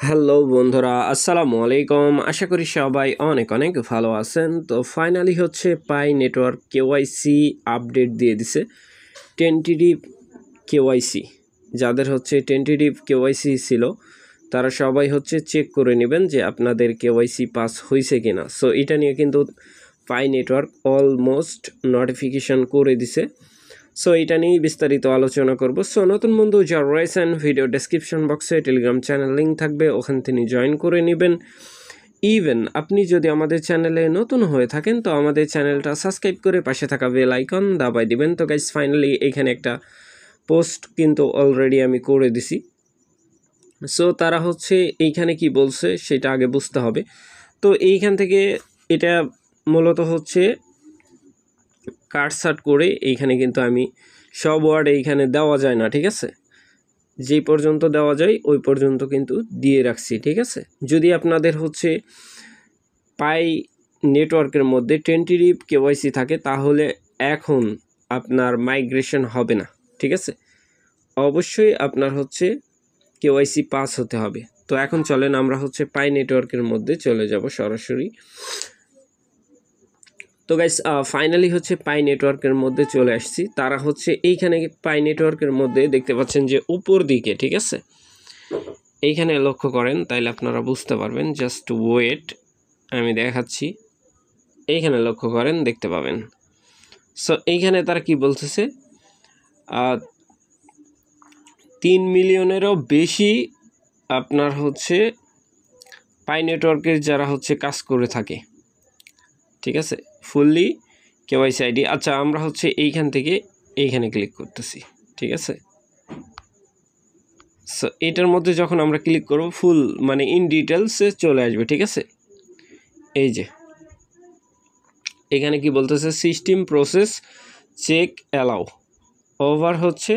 Hello বন্ধুরা, আসসালামু আলাইকুম। আশা করি সবাই অনেক অনেক ভালো আছেন। তো ফাইনালি হচ্ছে পাই নেটওয়ার্ক কেওয়াইসি আপডেট দিয়ে দিছে। টেন্টেটিভ কেওয়াইসি যাদের হচ্ছে টেন্টেটিভ কেওয়াইসি ছিল তারা সবাই হচ্ছে চেক করে নেবেন যে আপনাদের কেওয়াইসি পাস হয়েছে কিনা। সো এটা নিয়ে কিন্তু পাই নেটওয়ার্ক অলমোস্ট নোটিফিকেশন করে দিছে। সো এটা নিয়েই বিস্তারিত আলোচনা করব। সো নতুন বন্ধু যারা রয়েছেন ভিডিও ডেসক্রিপশন বক্সে টেলিগ্রাম চ্যানেল লিঙ্ক থাকবে, ওখান থেকে জয়েন করে নেবেন। ইভেন আপনি যদি আমাদের চ্যানেলে নতুন হয়ে থাকেন তো আমাদের চ্যানেলটা সাবস্ক্রাইব করে পাশে থাকা বেল আইকন দাবাই দিবেন। তো গাইস ফাইনালি এখানে একটা পোস্ট কিন্তু অলরেডি আমি করে দিছি। সো তারা হচ্ছে এইখানে কি বলছে সেটা আগে বুঝতে হবে। তো এইখান থেকে এটা মূলত হচ্ছে কাটসাট করে এইখানে কিন্তু আমি সব ওয়ার্ড এইখানে দেওয়া যায় না, ঠিক আছে? যেই পর্যন্ত দেওয়া যায় ওই পর্যন্ত কিন্তু দিয়ে রাখছি, ঠিক আছে? যদি আপনাদের হচ্ছে পাই নেটওয়ার্কের মধ্যে টেন্টেটিভ কেওয়াইসি থাকে তাহলে এখন আপনার মাইগ্রেশন হবে না, ঠিক আছে? অবশ্যই আপনার হচ্ছে কেওয়াইসি পাস হতে হবে। তো এখন চলেন আমরা হচ্ছে পাই নেটওয়ার্কের মধ্যে চলে যাব সরাসরি। তো গাইস ফাইনালি হচ্ছে পাই নেটওয়ার্কের মধ্যে চলে আসছি। তারা হচ্ছে এইখানে পাই নেটওয়ার্কের মধ্যে দেখতে পাচ্ছেন যে উপর দিকে, ঠিক আছে? এইখানে লক্ষ্য করেন তাইলে আপনারা বুঝতে পারবেন। জাস্ট ওয়েট, আমি দেখাচ্ছি। এইখানে লক্ষ্য করেন, দেখতে পাবেন। সো এইখানে তারা কি বলতেছে, 3 মিলিয়নেরও বেশি আপনার হচ্ছে পাই নেটওয়ার্কের যারা হচ্ছে কাজ করে থাকে, ঠিক আছে? Fully KYC ID. আচ্ছা, আমরা হচ্ছে এইখান থেকে এইখানে ক্লিক করতেছি, ঠিক আছে? সো এটার মধ্যে যখন আমরা ক্লিক করব ফুল মানে ইন ডিটেলসে চলে আসবে, ঠিক আছে? এই যে এখানে কি বলতেছে, system process check allow over হচ্ছে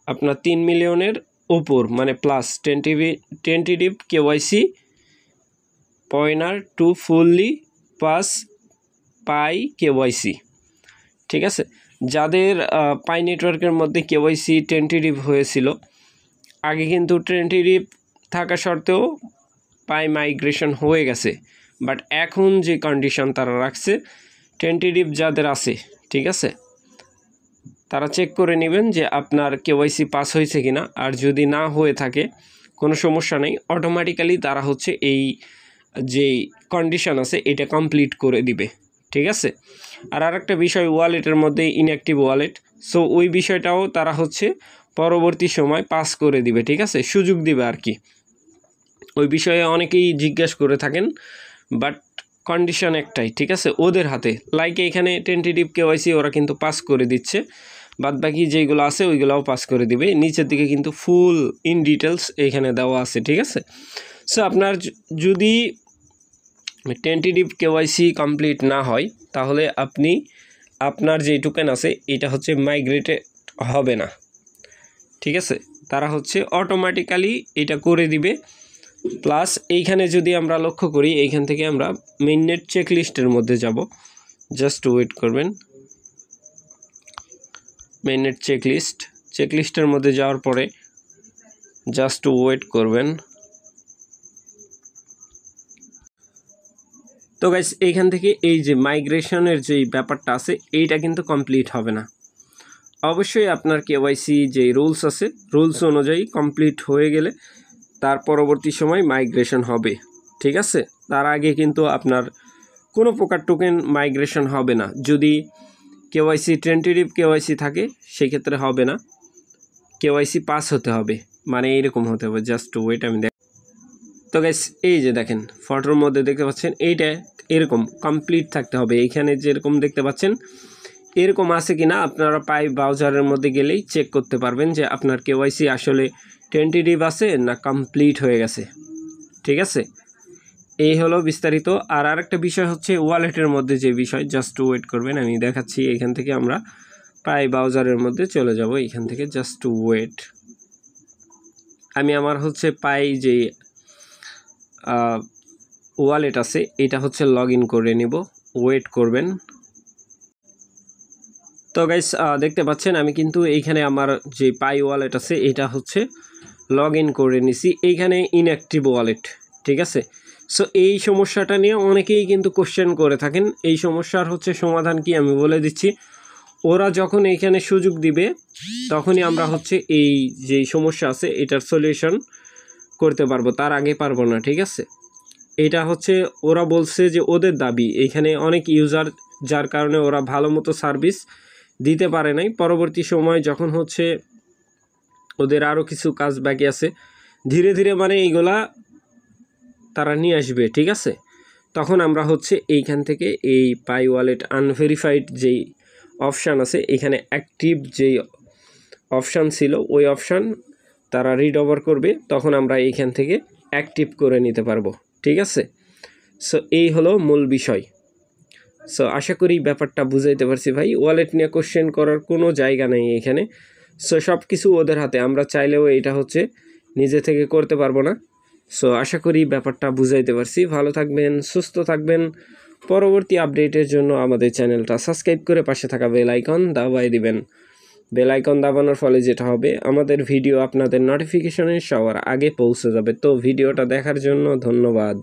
আপনার 3 মিলিয়নের উপর মানে plus tentative KYC pointer to fully pass পাই কেওয়াইসি, ঠিক আছে? যাদের পাই নেটওয়ার্কের মধ্যে কেওয়াইসি টেন্টেটিভ হয়েছিল আগে, কিন্তু টেন্টেটিভ থাকা সত্ত্বেও পাই মাইগ্রেশন হয়ে গেছে, বাট এখন যে কন্ডিশন তারা রাখছে টেন্টেটিভ যাদের আছে, ঠিক আছে, তারা চেক করে নেবেন যে আপনার কেওয়াইসি পাস হয়েছে কিনা। আর যদি না হয়ে থাকে কোনো সমস্যা নেই, অটোমেটিক্যালি তারা হচ্ছে এই যে কন্ডিশন আছে এটা কমপ্লিট করে দিবে, ঠিক আছে? আর আরেকটা বিষয়, ওয়ালেটের মধ্যে ইনঅ্যাক্টিভ ওয়ালেট, সো ওই বিষয়টাও তারা হচ্ছে পরবর্তী সময় পাস করে দিবে, ঠিক আছে? সুযোগ দিবে আর কি। ওই বিষয়ে অনেকেই জিজ্ঞেস করে থাকেন, বাট কন্ডিশন একটাই, ঠিক আছে? ওদের হাতে, লাইক এখানে টেন্টেটিভ কেওয়াইসি ওরা কিন্তু পাস করে দিচ্ছে, বাদবাকি যেইগুলো আছে ওইগুলোও পাস করে দিবে। নিচের দিকে কিন্তু ফুল ইন ডিটেলস এইখানে দেওয়া আছে, ঠিক আছে? সো আপনার যদি টেন্টেটিভ কেওয়াইসি কমপ্লিট না হয় তাহলে আপনি আপনার যে টোকেন আছে এটা হচ্ছে মাইগ্রেটেড হবে না, ঠিক আছে? তারা হচ্ছে অটোমেটিক্যালি এটা করে দিবে। প্লাস এইখানে যদি আমরা লক্ষ্য করি, এইখান থেকে আমরা মেইননেট চেক লিস্টের মধ্যে যাব। জাস্ট ওয়েট করবেন। মেইননেট চেক লিস্টের মধ্যে যাওয়ার পরে জাস্ট ওয়েট করবেন। তো গাইস এইখান থেকে এই যে মাইগ্রেশনের যে ব্যাপারটা আছে এইটা কিন্তু কমপ্লিট হবে না। অবশ্যই আপনার কেওয়াইসি যে রুলস আছে রুলস অনুযায়ী কমপ্লিট হয়ে গেলে তার পরবর্তী সময় মাইগ্রেশন হবে, ঠিক আছে? তার আগে কিন্তু আপনার কোনো প্রকার টোকেন মাইগ্রেশন হবে না। যদি কেওয়াইসি টেন্টেটিভ কেওয়াইসি থাকে সেক্ষেত্রে হবে না, কেওয়াইসি পাস হতে হবে, মানে এইরকম হতে হবে। জাস্ট ওয়েট, আমি দেখ। তো গাইস এই যে দেখেন ফটোর মধ্যে দেখতে পাচ্ছেন এইটা এরকম কমপ্লিট থাকতে হবে। এইখানে যেরকম দেখতে পাচ্ছেন এরকম আছে কি না আপনারা পাই ব্রাউজারের মধ্যে গেলেই চেক করতে পারবেন যে আপনার কেওয়াইসি আসলে টেন্টেটিভ আছে না কমপ্লিট হয়ে গেছে, ঠিক আছে? এই হলো বিস্তারিত। আর আরেকটা বিষয় হচ্ছে ওয়ালেটের মধ্যে যে বিষয়, জাস্ট ওয়েট করবেন, আমি দেখাচ্ছি। এখান থেকে আমরা পাই ব্রাউজারের মধ্যে চলে যাব। এখান থেকে জাস্ট ওয়েট, আমি আমার হচ্ছে পাই যে ওয়ালেট আছে এটা হচ্ছে লগ ইন করে নিব। ওয়েট করবেন। তো গাইস দেখতে পাচ্ছেন আমি কিন্তু এইখানে আমার যে পাই ওয়ালেট আছে এটা হচ্ছে লগ ইন করে নিছি, এইখানে ইনঅ্যাক্টিভ ওয়ালেট, ঠিক আছে। সো এই সমস্যাটা নিয়ে অনেকেই কিন্তু কোশ্চেন করে থাকেন। এই সমস্যার হচ্ছে সমাধান কি আমি বলে দিচ্ছি। ওরা যখন এইখানে সুযোগ দিবে তখনই আমরা হচ্ছে এই যে সমস্যা আছে এটার সলিউশন করতে পারবো, তার আগে পারবো না, ঠিক আছে। এটা হচ্ছে ওরা বলছে যে ওদের দাবি এইখানে অনেক ইউজার, যার কারণে ওরা ভালো মতো সার্ভিস দিতে পারে নাই। পরবর্তী সময় যখন হচ্ছে ওদের আরও কিছু কাজ বাকি আছে, ধীরে ধীরে মানে এইগুলা তারা নিয়ে আসবে, ঠিক আছে। তখন আমরা হচ্ছে এইখান থেকে এই পাই ওয়ালেট আনভেরিফাইড যেই অপশান আছে, এখানে অ্যাক্টিভ যেই অপশান ছিল ওই অপশান তারা রিড ওভার করবে, তখন আমরা এইখান থেকে অ্যাক্টিভ করে নিতে পারবো, ঠিক আছে। সো এই হলো মূল বিষয়। সো আশা করি ব্যাপারটা বুঝাইতে পারছি ভাই। ওয়ালেট নিয়ে কোশ্চেন করার কোনো জায়গা নেই এখানে। সো সব কিছু ওদের হাতে, আমরা চাইলেও এইটা হচ্ছে নিজে থেকে করতে পারবো না। সো আশা করি ব্যাপারটা বুঝাইতে পারছি। ভালো থাকবেন, সুস্থ থাকবেন। পরবর্তী আপডেটের জন্য আমাদের চ্যানেলটা সাবস্ক্রাইব করে পাশে থাকা বেল আইকন দাবাই দিবেন। বেল আইকন দাবানোর ফলে যেটা হবে, আমাদের ভিডিও আপনাদের নোটিফিকেশনে সবার আগে পৌঁছে যাবে। তো ভিডিওটা দেখার জন্য ধন্যবাদ।